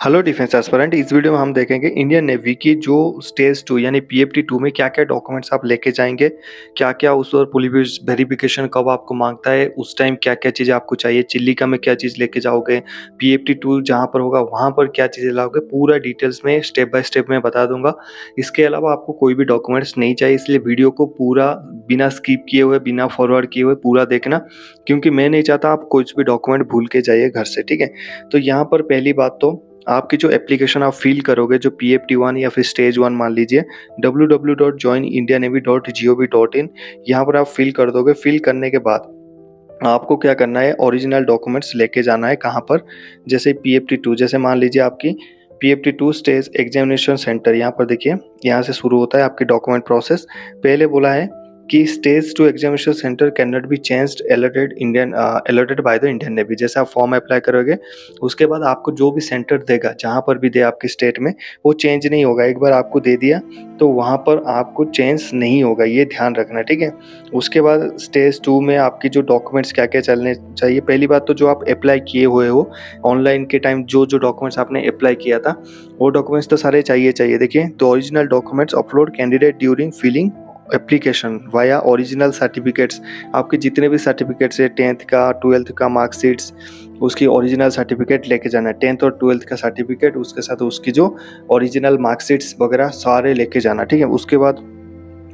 Hello defence aspirant. इस video में हम देखेंगे इंडियन नेवी की जो स्टेज 2 यानी पीएफटी 2 में क्या-क्या डॉक्यूमेंट्स आप लेके जाएँगे, क्या-क्या उस और पुलिस वेरिफिकेशन कब आपको माँगता है, उस टाइम क्या-क्या चीज़ें आपको चाहिए, चिल्लिका में क्या चीज़ लेके जाओगे, पीएफटी 2 जहाँ पर होगा वहाँ पर क्या चीज़ें लाओगे, पूरा डिटेल्स में स्टेप बाय स्टेप मैं बता दूँगा। इसके अलावा आपको कोई भी डॉक्यूमेंट्स नहीं चाहिए, इसलिए वीडियो को पूरा बिना स्किप किए हुए, बिना फॉरवर्ड किए हुए पूरा देखना, क्योंकि मैं नहीं चाहता आप कुछ भी डॉक्यूमेंट भूल के जाइए घर से, ठीक है? तो यहाँ पर पहली बात तो आपकी जो एप्लीकेशन आप फ़िल करोगे, जो पीएफटी 1 या फिर स्टेज 1 मान लीजिए, www.joinindianavy.gov.in यहाँ पर आप फ़िल कर दोगे। फ़िल करने के बाद आपको क्या करना है, ओरिजिनल डॉक्यूमेंट्स लेके जाना है कहाँ पर, जैसे पीएफटी 2 जैसे मान लीजिए आपकी पीएफटी 2 स्टेज एग्जामिनेशन सेंटर, यहाँ पर देखिए, यहाँ से शुरू होता है आपकी डॉक्यूमेंट प्रोसेस। पहले बोला है कि stage 2 examination centre can not be changed allotted by the Indian navy. जैसे आप फॉर्म अप्लाई करोगे, उसके बाद आपको जो भी सेंटर देगा, जहाँ पर भी दे आपके स्टेट में, वो चेंज नहीं होगा। एक बार आपको दे दिया तो वहाँ पर आपको चेंज नहीं होगा, ये ध्यान रखना, ठीक है? उसके बाद स्टेज 2 में आपकी जो डॉक्यूमेंट्स क्या-क्या चलने चाहिए, पहली बात तो जो आप अप्लाई किए हुए हो, ऑनलाइन के टाइम जो डॉक्यूमेंट्स आपने अप्लाई किया था, वो डॉक्यूमेंट्स तो सारे चाहिए। देखिए, तो original documents upload candidate during filling application via original certificates. आपके जितने भी सर्टिफिकेट्स है, 10th का, 12th का मार्कशीट्स, उसकी ओरिजिनल सर्टिफिकेट लेके जाना है। 10th और 12th का सर्टिफिकेट, उसके साथ उसकी जो ओरिजिनल मार्कशीट्स वगैरह सारे लेके जाना, ठीक है? उसके बाद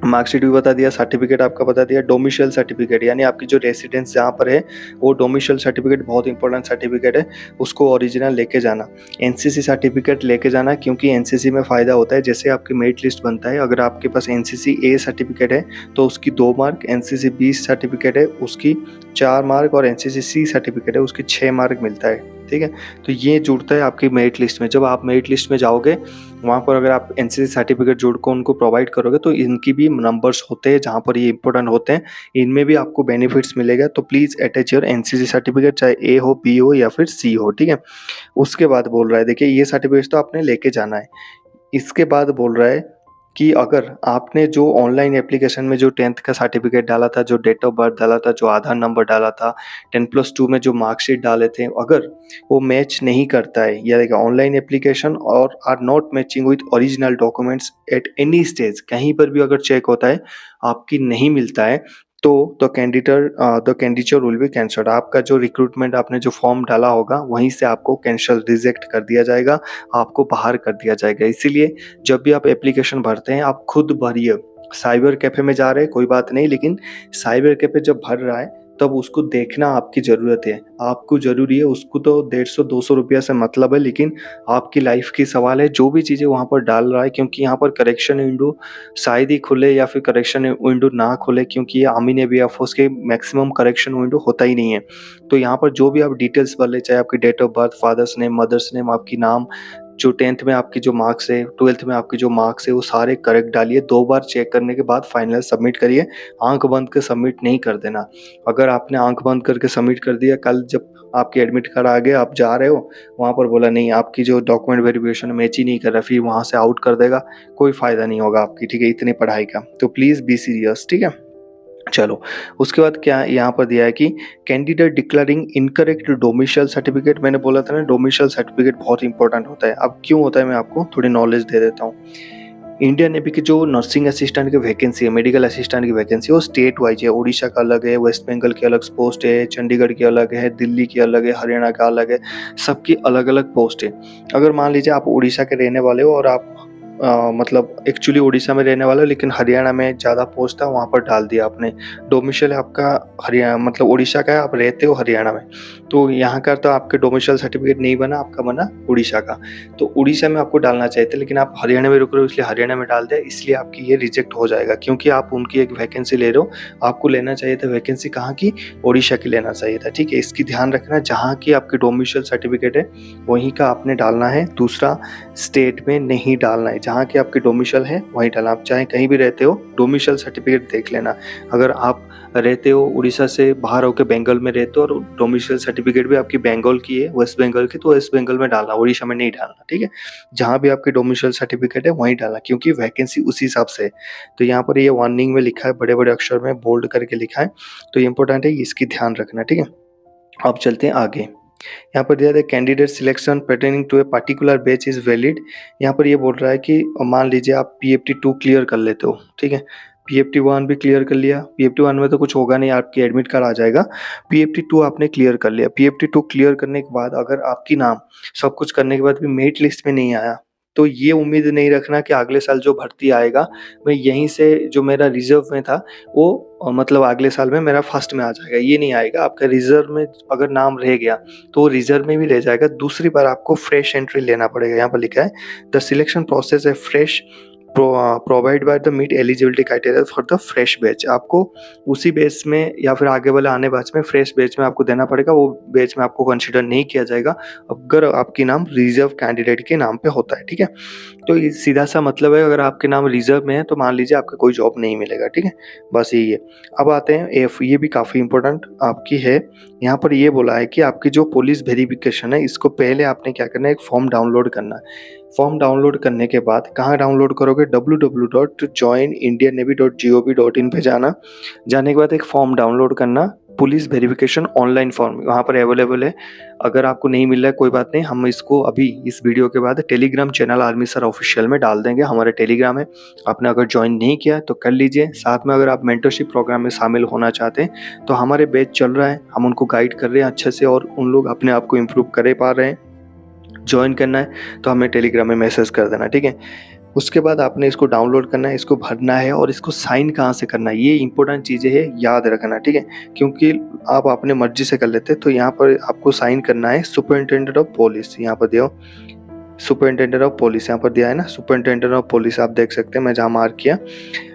मार्कशीट भी बता दिया, सर्टिफिकेट आपका बता दिया। डोमिसाइल सर्टिफिकेट यानी आपकी जो रेसिडेंस जहाँ पर है, वो डोमिसाइल सर्टिफिकेट बहुत इंपॉर्टेंट सर्टिफिकेट है, उसको ओरिजिनल लेके जाना। एनसीसी सर्टिफिकेट लेके जाना, क्योंकि एनसीसी में फ़ायदा होता है, जैसे आपकी मेरिट लिस्ट बनता है, अगर आपके पास एनसीसी ए सर्टिफिकेट है तो उसकी 2 मार्क, एनसीसी बी सर्टिफिकेट है उसकी 4 मार्क और एनसीसी सी सर्टिफिकेट है उसकी 6 मार्क मिलता है, ठीक है? तो ये जुड़ता है आपकी मेरिट लिस्ट में। जब आप मेरिट लिस्ट में जाओगे, वहाँ पर अगर आप एनसीसी सर्टिफिकेट जोड़ को उनको प्रोवाइड करोगे, तो इनकी भी नंबर्स होते हैं जहाँ पर ये इंपॉर्टेंट होते हैं, इनमें भी आपको बेनिफिट्स मिलेगा। तो please attach your NCC certificate, चाहे ए हो, बी हो या फिर सी हो, ठीक है? उसके बाद बोल रहा है, देखिए, ये सर्टिफिकेट्स तो आपने लेके जाना है। इसके बाद बोल रहा है कि अगर आपने जो ऑनलाइन एप्लीकेशन में जो 10th का सर्टिफिकेट डाला था, जो डेट ऑफ बर्थ डाला था, जो आधार नंबर डाला था, 10+2 में जो मार्कशीट डाले थे, अगर वो मैच नहीं करता है, या देखिए, ऑनलाइन एप्लीकेशन और are not matching with original documents at any stage, कहीं पर भी अगर चेक होता है, आपकी नहीं मिलता है, तो the candidate will be cancelled. आपका जो रिक्रूटमेंट आपने जो फॉर्म डाला होगा, वहीं से आपको कैंसल, रिजेक्ट कर दिया जाएगा, आपको बाहर कर दिया जाएगा। इसीलिए जब भी आप एप्लीकेशन भरते हैं, आप खुद भरिए। साइबर कैफ़े में जा रहे हैं कोई बात नहीं, लेकिन साइबर कैफ़े जब भर रहा है, तब उसको देखना आपकी ज़रूरत है। आपको ज़रूरी है, उसको तो 150-200 रुपया से मतलब है, लेकिन आपकी लाइफ़ की सवाल है, जो भी चीज़ें वहाँ पर डाल रहा है, क्योंकि यहाँ पर करेक्शन विंडो शायद ही खुले या फिर करेक्शन विंडो ना खुले, क्योंकि ये आर्मी नेवी एयरफोर्स के मैक्सिमम करेक्शन विंडो होता ही नहीं है। तो यहाँ पर जो भी आप डिटेल्स भर लें, चाहे आपकी date of birth, father's name, mother's name, आपकी नाम, जो 10th में आपकी जो मार्क्स है, 12th में आपके जो मार्क्स है, वो सारे करेक्ट डालिए। 2 बार चेक करने के बाद फाइनल सबमिट करिए। आँख बंद के सबमिट नहीं कर देना। अगर आपने आँख बंद करके सबमिट कर दिया, कल जब आपकी एडमिट कार्ड आ गया, आप जा रहे हो, वहाँ पर बोला नहीं, आपकी जो डॉक्यूमेंट वेरिफिकेशन मैच ही नहीं कर रहा, फिर वहाँ से आउट कर देगा, कोई फ़ायदा नहीं होगा आपकी, ठीक है, इतनी पढ़ाई का। तो प्लीज़ बी सीरियस, ठीक है? चलो, उसके बाद क्या यहाँ पर दिया है कि candidate declaring incorrect domicile certificate. मैंने बोला था ना, डोमिसाइल सर्टिफिकेट बहुत इंपॉर्टेंट होता है। अब क्यों होता है, मैं आपको थोड़ी नॉलेज दे देता हूँ। इंडियन नेवी की जो नर्सिंग असिस्टेंट की वैकेंसी है, मेडिकल असिस्टेंट की वैकेंसी है, वो स्टेट वाइज है। उड़ीसा का अलग है, वेस्ट बंगाल की अलग पोस्ट है, चंडीगढ़ की अलग है, दिल्ली की अलग है, हरियाणा का अलग है, सबकी अलग-अलग पोस्ट है। अगर मान लीजिए आप उड़ीसा के रहने वाले हो और आप मतलब एक्चुअली उड़ीसा में रहने वाले हो, लेकिन हरियाणा में ज़्यादा पोस्ट था, वहाँ पर डाल दिया आपने। डोमिसाइल आपका हरियाणा मतलब उड़ीसा का है, आप रहते हो हरियाणा में, तो यहाँ का तो आपके डोमिसाइल सर्टिफिकेट नहीं बना, आपका बना उड़ीसा का। तो उड़ीसा में आपको डालना चाहिए था, लेकिन आप हरियाणा में रुक रहे हो, इसलिए हरियाणा में डाल दिया, इसलिए आपकी ये रिजेक्ट हो जाएगा, क्योंकि आप उनकी एक वैकेंसी ले रहे हो। आपको लेना चाहिए था वैकेंसी कहाँ की, उड़ीसा की लेना चाहिए था, ठीक है? इसकी ध्यान रखना, जहाँ की आपकी डोमिसाइल सर्टिफिकेट है, वहीं का आपने डालना है, दूसरा स्टेट में नहीं डालना है। जहाँ की आपकी डोमिसाइल है, वहीं डालना। आप चाहे कहीं भी रहते हो, डोमिसाइल सर्टिफिकेट देख लेना। अगर आप रहते हो उड़ीसा से बाहर होकर बंगाल में रहते हो और डोमिसाइल सर्टिफिकेट भी आपकी बंगाल की है, वेस्ट बंगाल की, तो वेस्ट बंगाल में डालना, उड़ीसा में नहीं डालना, ठीक है? जहाँ भी आपकी डोमिसाइल सर्टिफिकेट है, वहीं डालना, क्योंकि वैकेंसी उसी हिसाब से है। तो यहाँ पर ये वार्निंग में लिखा है, बड़े-बड़े अक्षर में बोल्ड करके लिखा है, तो ये इंपॉर्टेंट है, इसकी ध्यान रखना, ठीक है? अब चलते हैं आगे। यहाँ पर दिया है candidate selection pertaining to a particular batch is valid. यहाँ पर ये बोल रहा है कि मान लीजिए आप पीएफटी 2 क्लियर कर लेते हो, ठीक है? पीएफटी 1 भी क्लियर कर लिया, पीएफटी 1 में तो कुछ होगा नहीं, आपकी एडमिट कार्ड आ जाएगा। पीएफटी 2 आपने क्लियर कर लिया, पीएफटी 2 क्लियर करने के बाद अगर आपकी नाम सब कुछ करने के बाद भी मेरिट लिस्ट में नहीं आया, तो ये उम्मीद नहीं रखना कि अगले साल जो भर्ती आएगा, मैं यहीं से जो मेरा रिज़र्व में था वो मतलब अगले साल में मेरा फर्स्ट में आ जाएगा, ये नहीं आएगा। आपका रिज़र्व में अगर नाम रह गया तो वो रिज़र्व में भी ले जाएगा, दूसरी बार आपको फ्रेश एंट्री लेना पड़ेगा। यहाँ पर लिखा है द सिलेक्शन प्रोसेस है fresh provide by the meet eligibility criteria for the fresh batch. आपको उसी बैच में या फिर आगे वाले आने बैच में फ्रेश बैच में आपको देना पड़ेगा, वो बैच में आपको कंसीडर नहीं किया जाएगा अगर आपकी नाम रिजर्व कैंडिडेट के नाम पे होता है, ठीक है? तो ये सीधा सा मतलब है, अगर आपके नाम रिजर्व में है तो मान लीजिए आपको कोई जॉब नहीं मिलेगा, ठीक है? बस यही है। अब आते हैं एफ, ये भी काफ़ी इंपॉर्टेंट आपकी है। यहाँ पर ये बोला है कि आपकी जो पुलिस वेरिफिकेशन है, इसको पहले आपने क्या करना है, एक फॉर्म डाउनलोड करना है। फॉर्म डाउनलोड करने के बाद कहाँ डाउनलोड करोगे, www.joinindiannavy.gov.in पे जाना। जाने के बाद एक फॉर्म डाउनलोड करना, पुलिस वेरिफिकेशन ऑनलाइन फॉर्म वहाँ पर अवेलेबल है। अगर आपको नहीं मिल रहा है कोई बात नहीं, हम इसको अभी इस वीडियो के बाद Telegram channel army sir official में डाल देंगे, हमारा टेलीग्राम है। आपने अगर ज्वाइन नहीं किया तो कर लीजिए। साथ में अगर आप मेंटरशिप प्रोग्राम में शामिल होना चाहते हैं तो हमारे बैच चल रहा है, हम उनको गाइड कर रहे हैं अच्छे से और उन लोग अपने आप को इम्प्रूव कर पा रहे हैं। ज्वाइन करना है तो हमें टेलीग्राम में मैसेज कर देना, ठीक है? उसके बाद आपने इसको डाउनलोड करना है, इसको भरना है और इसको साइन कहाँ से करना है, ये इंपॉर्टेंट चीज़ें हैं, याद रखना, ठीक है? क्योंकि आप अपने मर्जी से कर लेते हैं, तो यहाँ पर आपको साइन करना है सुपरिटेंडेंट ऑफ पुलिस। यहाँ पर दिया सुपरिटेंडेंट ऑफ पुलिस, यहाँ पर दिया है ना सुपरिटेंडेंट ऑफ पुलिस, आप देख सकते हैं मैं जहाँ मार्क किया,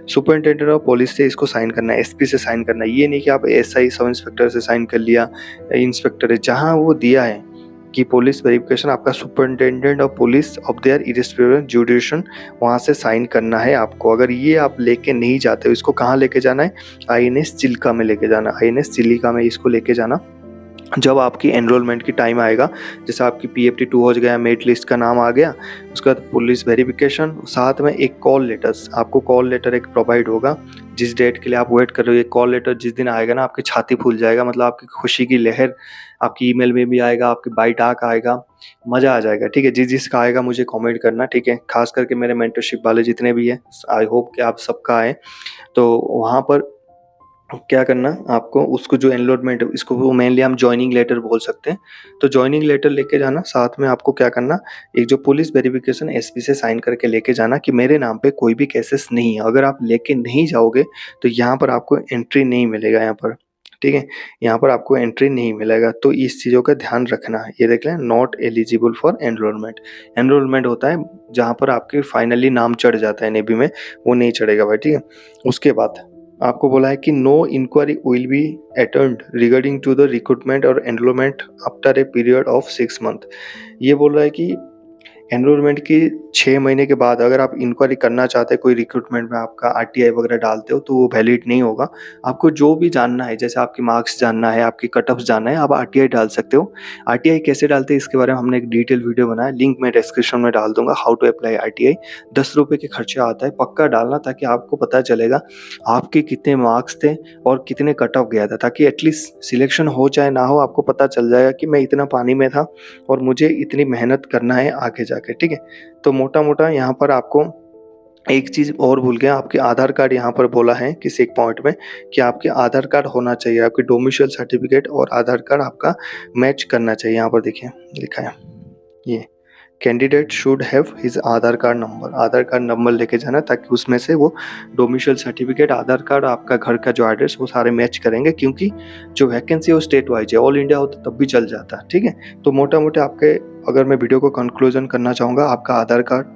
सुपरिटेंडेंट ऑफ पुलिस से इसको साइन करना है, एसपी से साइन करना है। ये नहीं कि आप एसआई सब इंस्पेक्टर से साइन कर लिया, इंस्पेक्टर है जहाँ वो दिया है कि पुलिस वेरिफिकेशन आपका superintendent of police of there irrespective jurisdiction, वहाँ से साइन करना है आपको। अगर ये आप लेके नहीं जाते हो, इसको कहाँ लेके जाना है, आईएनएस चिल्का में लेके जाना, आईएनएस चिल्का में इसको लेके जाना। जब आपकी एनरोलमेंट की टाइम आएगा, जैसे आपकी पीएफटी 2 हो गया, मेरिट लिस्ट का नाम आ गया, उसके बाद पुलिस वेरिफिकेशन, साथ में एक कॉल लेटर्स, आपको कॉल लेटर एक प्रोवाइड होगा। जिस डेट के लिए आप वेट कर रहे हो, ये कॉल लेटर जिस दिन आएगा ना, आपकी छाती फूल जाएगा, मतलब आपकी खुशी की लहर आपकी ईमेल में भी आएगा, आपकी बाई डाक आएगा, मज़ा आ जाएगा, ठीक है? जिसका आएगा मुझे कमेंट करना, ठीक है? खास करके मेरे मेंटरशिप वाले जितने भी हैं, आई होप कि आप सबका आए। तो वहाँ पर क्या करना आपको, उसको जो एनरोलमेंट है इसको वो मेनली हम जॉइनिंग लेटर बोल सकते हैं, तो जॉइनिंग लेटर लेके जाना। साथ में आपको क्या करना, एक जो पुलिस वेरिफिकेशन एसपी से साइन करके लेके जाना कि मेरे नाम पे कोई भी केसेस नहीं है। अगर आप लेके नहीं जाओगे तो यहाँ पर आपको एंट्री नहीं मिलेगा, यहाँ पर, ठीक है? यहाँ पर आपको एंट्री नहीं मिलेगा, तो इस चीज़ों का ध्यान रखना है। ये देख लें, not eligible for enrolment. Enrolment होता है जहाँ पर आपके फाइनली नाम चढ़ जाता है नेवी में, वो नहीं चढ़ेगा भाई, ठीक है? उसके बाद आपको बोला है कि no inquiry will be attend regarding to the recruitment और enrolment after a period of 6 month. ये बोल रहा है कि एनरोलमेंट की 6 महीने के बाद अगर आप इंक्वायरी करना चाहते हैं, कोई रिक्रूटमेंट में आपका आरटीआई वगैरह डालते हो तो वो वैलिड नहीं होगा। आपको जो भी जानना है, जैसे आपके मार्क्स जानना है, आपकी कट ऑफ जानना है, आप आरटीआई डाल सकते हो। आरटीआई कैसे डालते हैं इसके बारे में हमने एक डिटेल वीडियो बनाया, लिंक मैं डिस्क्रिप्शन में डाल दूंगा, हाउ टू अप्लाई आरटीआई। 10 रुपये के खर्चा आता है, पक्का डालना, ताकि आपको पता चलेगा आपके कितने मार्क्स थे और कितने कट ऑफ गया था, ताकि एटलीस्ट सिलेक्शन हो चाहे ना हो, आपको पता चल जाएगा कि मैं इतना पानी में था और मुझे इतनी मेहनत करना है आगे जाके, ठीक है? तो मोटा-मोटा यहाँ पर आपको एक चीज़ और भूल गया, आपके आधार कार्ड यहाँ पर बोला है किसी एक पॉइंट में कि आपके आधार कार्ड होना चाहिए, आपके डोमिसाइल सर्टिफिकेट और आधार कार्ड आपका मैच करना चाहिए। यहाँ पर देखिए लिखा है, ये candidate should have his Aadhaar card number, Aadhaar card number लेके जाना, ताकि उसमें से वो डोमिसाइल सर्टिफिकेट, आधार कार्ड, आपका घर का जो एड्रेस, वो सारे मैच करेंगे, क्योंकि जो वैकेंसी है वो स्टेट वाइज है, ऑल इंडिया होता तब भी चल जाता है, ठीक है? तो मोटा मोटा आपके, अगर मैं वीडियो को कंक्लूजन करना चाहूँगा, आपका आधार कार्ड,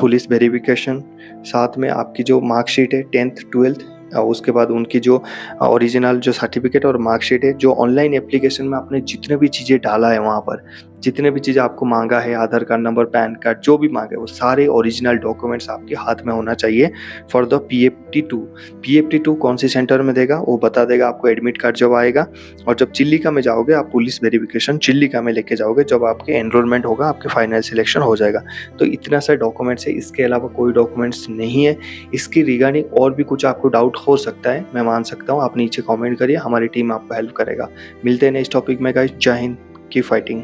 पुलिस वेरिफिकेशन, साथ में आपकी जो मार्कशीट है 10th 12th, उसके बाद उनकी जो ओरिजिनल जो सर्टिफिकेट और मार्कशीट है, जो ऑनलाइन एप्लीकेशन में आपने जितने भी चीज़ें डाला है, वहाँ पर जितने भी चीज़ें आपको मांगा है, आधार कार्ड नंबर, पैन कार्ड, जो भी मांगे, वो सारे ओरिजिनल डॉक्यूमेंट्स आपके हाथ में होना चाहिए फॉर द पीएफटी 2। पीएफटी 2 कौन सी सेंटर में देगा वो बता देगा आपको एडमिट कार्ड जब आएगा। और जब चिल्लिका में जाओगे, आप पुलिस वेरिफिकेशन चिल्लिका में लेके जाओगे, जब आपके एनरोलमेंट होगा, आपके फाइनल सिलेक्शन हो जाएगा। तो इतना सा डॉक्यूमेंट्स है, इसके अलावा कोई डॉक्यूमेंट्स नहीं है। इसकी रिगार्डिंग और भी कुछ आपको डाउट हो सकता है, मैं मान सकता हूँ, आप नीचे कॉमेंट करिए, हमारी टीम आपको हेल्प करेगा। मिलते हैं नेक्स्ट टॉपिक में गाइस, जय हिंद। Keep fighting.